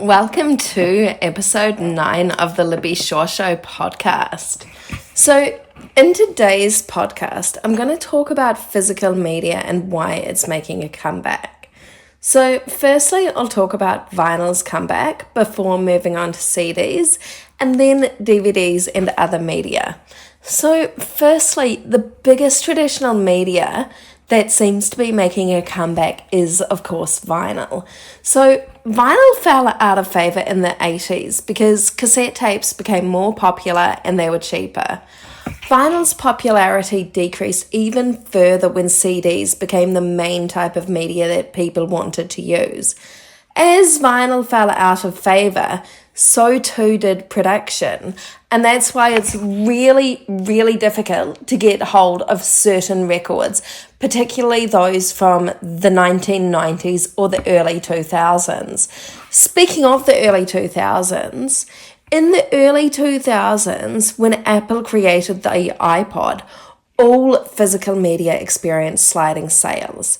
Welcome to episode 9 of the Libby Shaw Show podcast. So, in today's podcast, I'm going to talk about physical media and why it's making a comeback. So, firstly, I'll talk about vinyl's comeback before moving on to CDs and then DVDs and other media. So, firstly, the biggest traditional media that seems to be making a comeback is, of course, vinyl. So vinyl fell out of favour in the 80s because cassette tapes became more popular and they were cheaper. Vinyl's popularity decreased even further when CDs became the main type of media that people wanted to use. As vinyl fell out of favour, so too did production, and that's why it's really, really difficult to get hold of certain records, particularly those from the 1990s or the early 2000s. Speaking of the early 2000s, in the early 2000s, when Apple created the iPod, all physical media experienced sliding sales.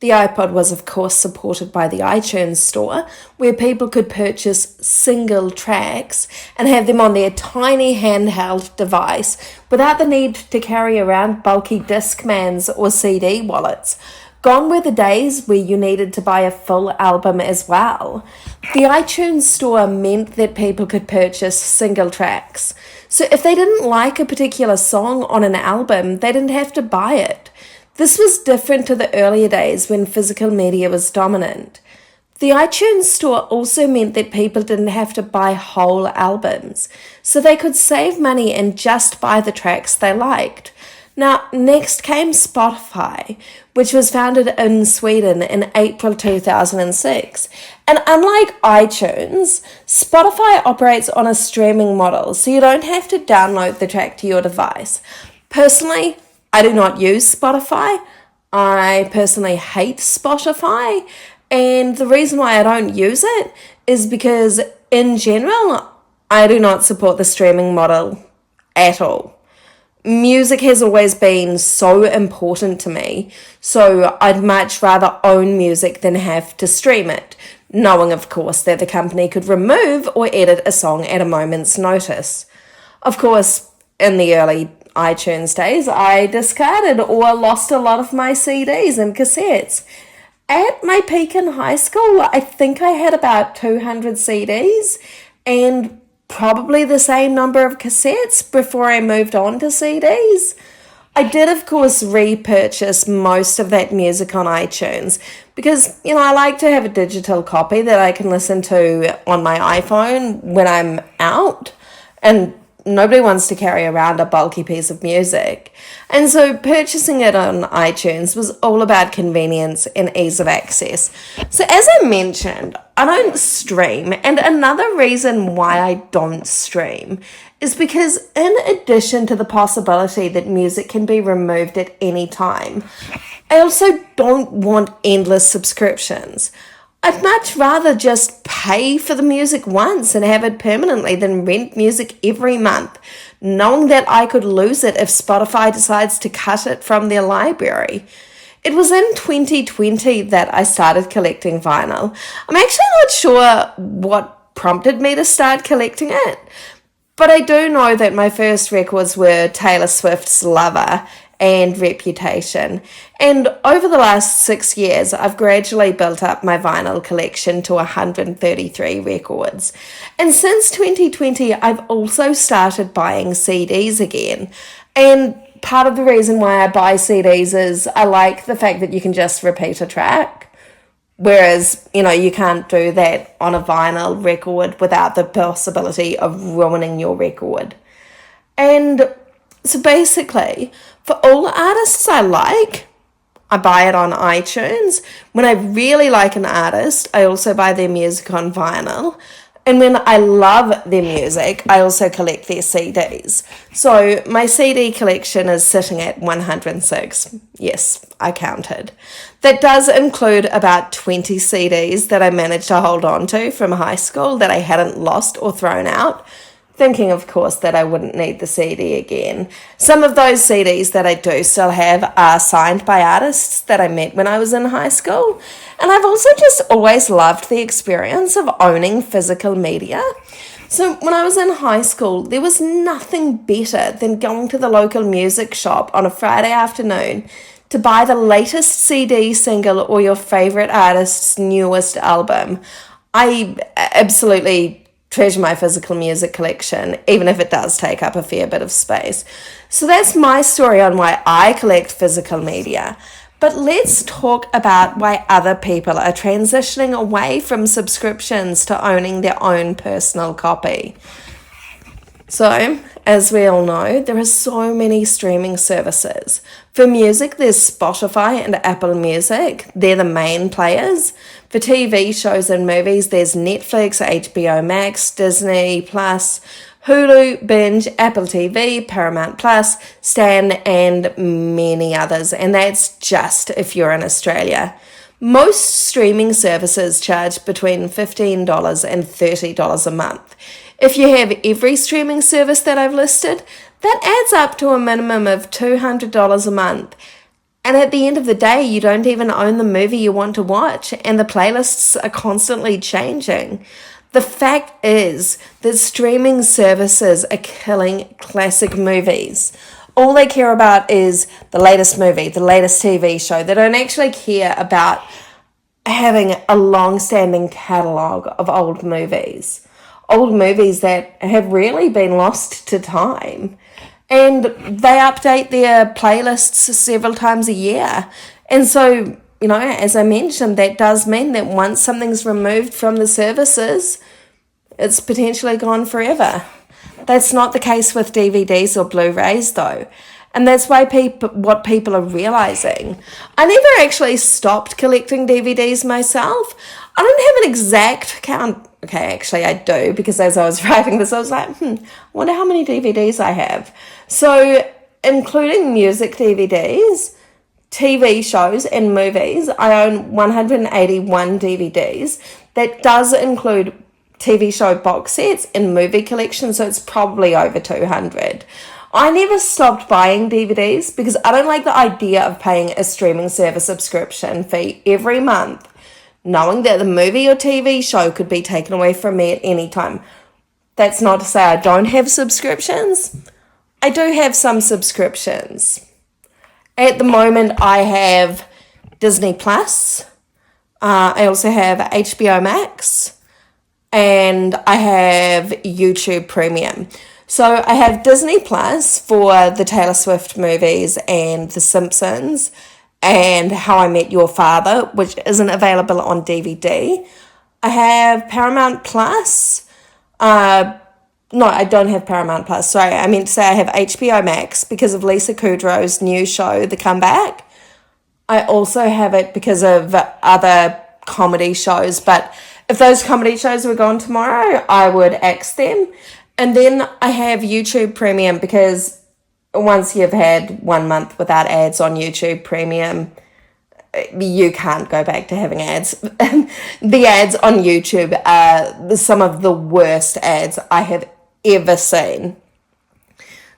The iPod was, of course, supported by the iTunes store, where people could purchase single tracks and have them on their tiny handheld device without the need to carry around bulky Discmans or CD wallets. Gone were the days where you needed to buy a full album as well. The iTunes store meant that people could purchase single tracks. So if they didn't like a particular song on an album, they didn't have to buy it. This was different to the earlier days when physical media was dominant. The iTunes store also meant that people didn't have to buy whole albums, so they could save money and just buy the tracks they liked. Now, next came Spotify, which was founded in Sweden in April 2006. And unlike iTunes, Spotify operates on a streaming model, so you don't have to download the track to your device. Personally, I do not use Spotify. I personally hate Spotify. And the reason why I don't use it is because, in general, I do not support the streaming model at all. Music has always been so important to me, so I'd much rather own music than have to stream it, knowing, of course, that the company could remove or edit a song at a moment's notice. Of course, in the early iTunes days, I discarded or lost a lot of my CDs and cassettes. At my peak in high school, I think I had about 200 CDs and probably the same number of cassettes before I moved on to CDs. I did, of course, repurchase most of that music on iTunes because, I like to have a digital copy that I can listen to on my iPhone when I'm out, and nobody wants to carry around a bulky piece of music. And so purchasing it on iTunes was all about convenience and ease of access. So as I mentioned, I don't stream. And another reason why I don't stream is because, in addition to the possibility that music can be removed at any time, I also don't want endless subscriptions. I'd much rather just pay for the music once and have it permanently than rent music every month, knowing that I could lose it if Spotify decides to cut it from their library. It was in 2020 that I started collecting vinyl. I'm actually not sure what prompted me to start collecting it, but I do know that my first records were Taylor Swift's Lover and Reputation. And over the last 6 years, I've gradually built up my vinyl collection to 133 records. And since 2020, I've also started buying CDs again. And part of the reason why I buy CDs is I like the fact that you can just repeat a track. Whereas, you can't do that on a vinyl record without the possibility of ruining your record. And so basically, for all artists I like, I buy it on iTunes. When I really like an artist, I also buy their music on vinyl. And when I love their music, I also collect their CDs. So my CD collection is sitting at 106. Yes, I counted. That does include about 20 CDs that I managed to hold on to from high school that I hadn't lost or thrown out. thinking, of course, that I wouldn't need the CD again. Some of those CDs that I do still have are signed by artists that I met when I was in high school. And I've also just always loved the experience of owning physical media. So when I was in high school, there was nothing better than going to the local music shop on a Friday afternoon to buy the latest CD, single, or your favourite artist's newest album. I absolutely treasure my physical music collection, even if it does take up a fair bit of space. So that's my story on why I collect physical media. But let's talk about why other people are transitioning away from subscriptions to owning their own personal copy. So, as we all know, there are so many streaming services. For music, there's Spotify and Apple Music. They're the main players. For TV shows and movies, there's Netflix, HBO Max, Disney+, Hulu, Binge, Apple TV, Paramount+, Stan, and many others. And that's just if you're in Australia. Most streaming services charge between $15 and $30 a month. If you have every streaming service that I've listed, that adds up to a minimum of $200 a month. And at the end of the day, you don't even own the movie you want to watch, and the playlists are constantly changing. The fact is that streaming services are killing classic movies. All they care about is the latest movie, the latest TV show. They don't actually care about having a long-standing catalogue of old movies that have really been lost to time. And they update their playlists several times a year. And so, as I mentioned, that does mean that once something's removed from the services, it's potentially gone forever. That's not the case with DVDs or Blu-rays, though. And that's why what people are realizing. I never actually stopped collecting DVDs myself. I don't have an exact count. Okay, actually I do, because as I was writing this, I was like, I wonder how many DVDs I have. So, including music DVDs, TV shows, and movies, I own 181 DVDs. That does include TV show box sets and movie collections, so it's probably over 200. I never stopped buying DVDs because I don't like the idea of paying a streaming service subscription fee every month, knowing that the movie or TV show could be taken away from me at any time. That's not to say I don't have subscriptions. I do have some subscriptions. At the moment, I have Disney+. I also have HBO Max. And I have YouTube Premium. So I have Disney Plus for the Taylor Swift movies and The Simpsons and How I Met Your Father, which isn't available on DVD. I have Paramount Plus. No, I don't have Paramount Plus. Sorry, I meant to say I have HBO Max because of Lisa Kudrow's new show, The Comeback. I also have it because of other comedy shows, but if those comedy shows were gone tomorrow, I would axe them. And then I have YouTube Premium because once you've had 1 month without ads on YouTube Premium, you can't go back to having ads. The ads on YouTube are some of the worst ads I have ever seen.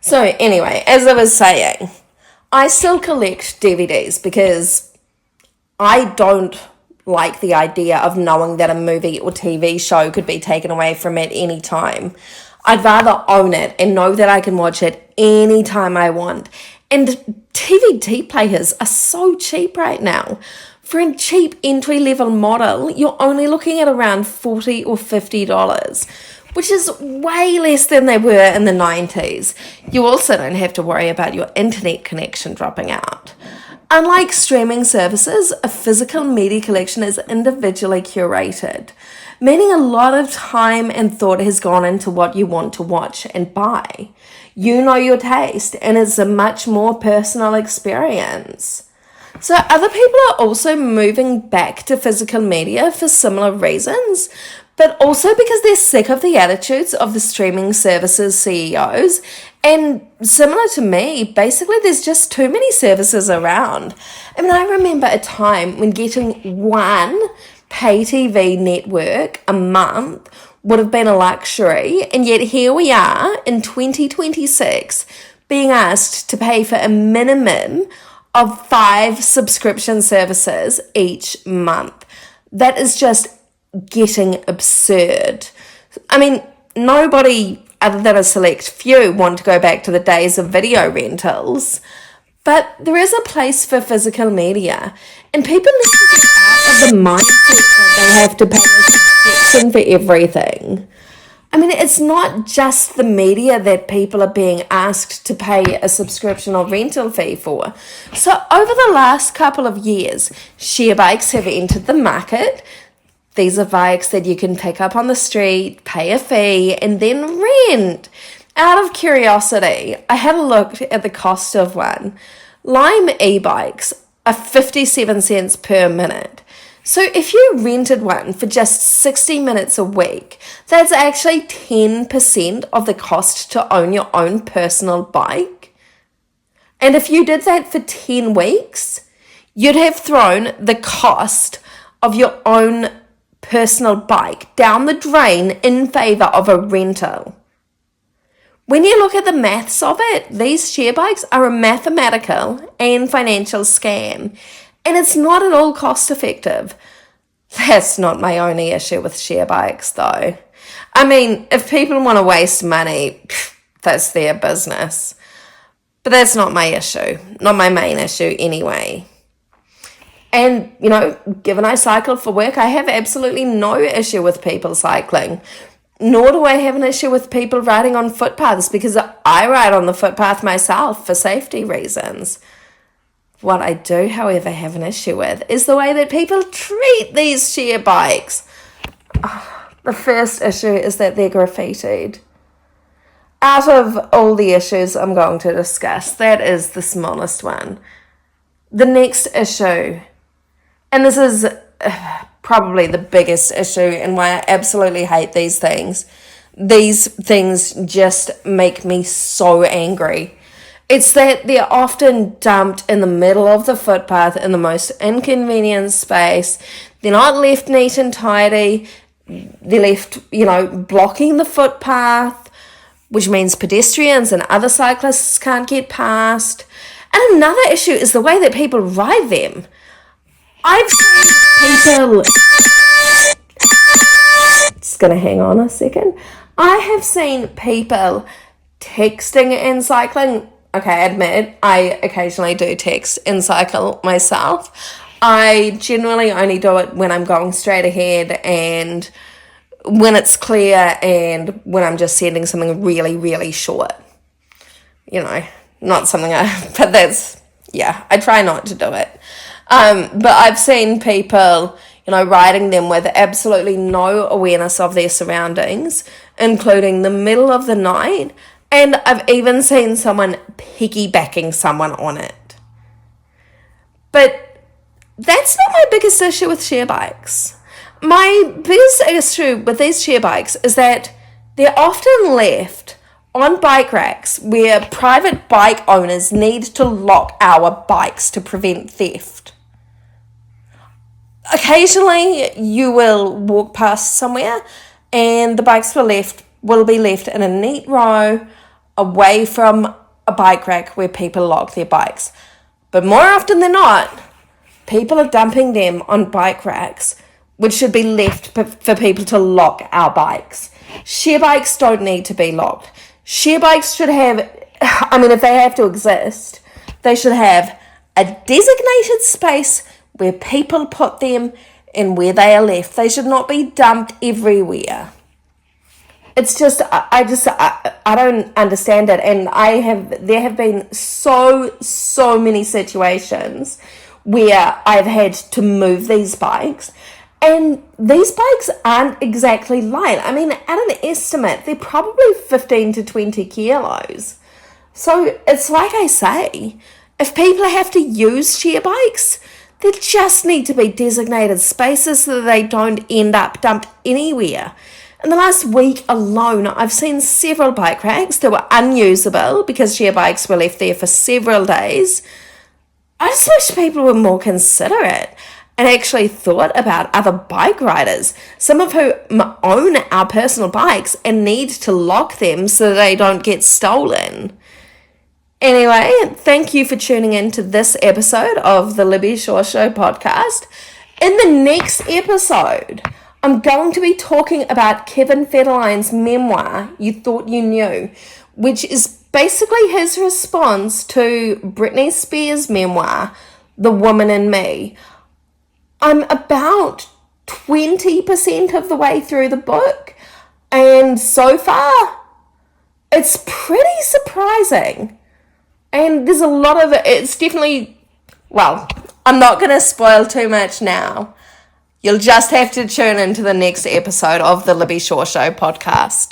So anyway, as I was saying, I still collect DVDs because I don't like the idea of knowing that a movie or TV show could be taken away from me at any time. I'd rather own it and know that I can watch it anytime I want. And DVD players are so cheap right now. For a cheap entry-level model, you're only looking at around $40 or $50, which is way less than they were in the 90s. You also don't have to worry about your internet connection dropping out. Unlike streaming services, a physical media collection is individually curated, meaning a lot of time and thought has gone into what you want to watch and buy. You know your taste, and it's a much more personal experience. So other people are also moving back to physical media for similar reasons, but also because they're sick of the attitudes of the streaming services CEOs. And similar to me, basically there's just too many services around. I mean, I remember a time when getting one pay TV network a month would have been a luxury, and yet here we are in 2026 being asked to pay for a minimum of 5 subscription services each month. That is just getting absurd. I mean, nobody other than a select few want to go back to the days of video rentals, but there is a place for physical media, and people need to get out of the mindset that they have to pay a subscription for everything. I mean, it's not just the media that people are being asked to pay a subscription or rental fee for. So over the last couple of years, share bikes have entered the market. These are bikes that you can pick up on the street, pay a fee, and then rent. Out of curiosity, I had a look at the cost of one. Lime e-bikes are 57 cents per minute. So if you rented one for just 60 minutes a week, that's actually 10% of the cost to own your own personal bike. And if you did that for 10 weeks, you'd have thrown the cost of your own personal bike down the drain in favour of a rental. When you look at the maths of it, these share bikes are a mathematical and financial scam, and it's not at all cost effective. That's not my only issue with share bikes though. I mean, if people want to waste money, that's their business. But that's not my issue, not my main issue anyway. And, you know, given I cycle for work, I have absolutely no issue with people cycling. Nor do I have an issue with people riding on footpaths, because I ride on the footpath myself for safety reasons. What I do, however, have an issue with is the way that people treat these share bikes. The first issue is that they're graffitied. Out of all the issues I'm going to discuss, that is the smallest one. The next issue, and this is probably the biggest issue and why I absolutely hate these things. These things just make me so angry. It's that they're often dumped in the middle of the footpath in the most inconvenient space. They're not left neat and tidy. They're left, blocking the footpath, which means pedestrians and other cyclists can't get past. And another issue is the way that people ride them. I've seen people... Just going to hang on a second. I have seen people texting and cycling. Okay, I admit, I occasionally do text and cycle myself. I generally only do it when I'm going straight ahead and when it's clear and when I'm just sending something really, really short. Not something but that's, I try not to do it. But I've seen people, riding them with absolutely no awareness of their surroundings, including the middle of the night. And I've even seen someone piggybacking someone on it. But that's not my biggest issue with share bikes. My biggest issue with these share bikes is that they're often left on bike racks where private bike owners need to lock our bikes to prevent theft. Occasionally you will walk past somewhere and the bikes will be left in a neat row away from a bike rack where people lock their bikes. But more often than not, people are dumping them on bike racks, which should be left for people to lock our bikes. Share bikes don't need to be locked. Share bikes should have, if they have to exist, they should have a designated space where people put them and where they are left. They should not be dumped everywhere. It's just, I don't understand it. And there have been so many situations where I've had to move these bikes. And these bikes aren't exactly light. At an estimate, they're probably 15 to 20 kilos. So it's like I say, if people have to use share bikes, there just need to be designated spaces so that they don't end up dumped anywhere. In the last week alone, I've seen several bike racks that were unusable because share bikes were left there for several days. I just wish people were more considerate. and actually thought about other bike riders, some of whom own our personal bikes and need to lock them so they don't get stolen. Anyway, thank you for tuning in to this episode of the Libby Shaw Show podcast. In the next episode, I'm going to be talking about Kevin Federline's memoir, You Thought You Knew, which is basically his response to Britney Spears' memoir, The Woman in Me. I'm about 20% of the way through the book, and so far, it's pretty surprising. And there's a lot of it. It's definitely, well, I'm not going to spoil too much now. You'll just have to tune into the next episode of the Libby Shaw Show podcast.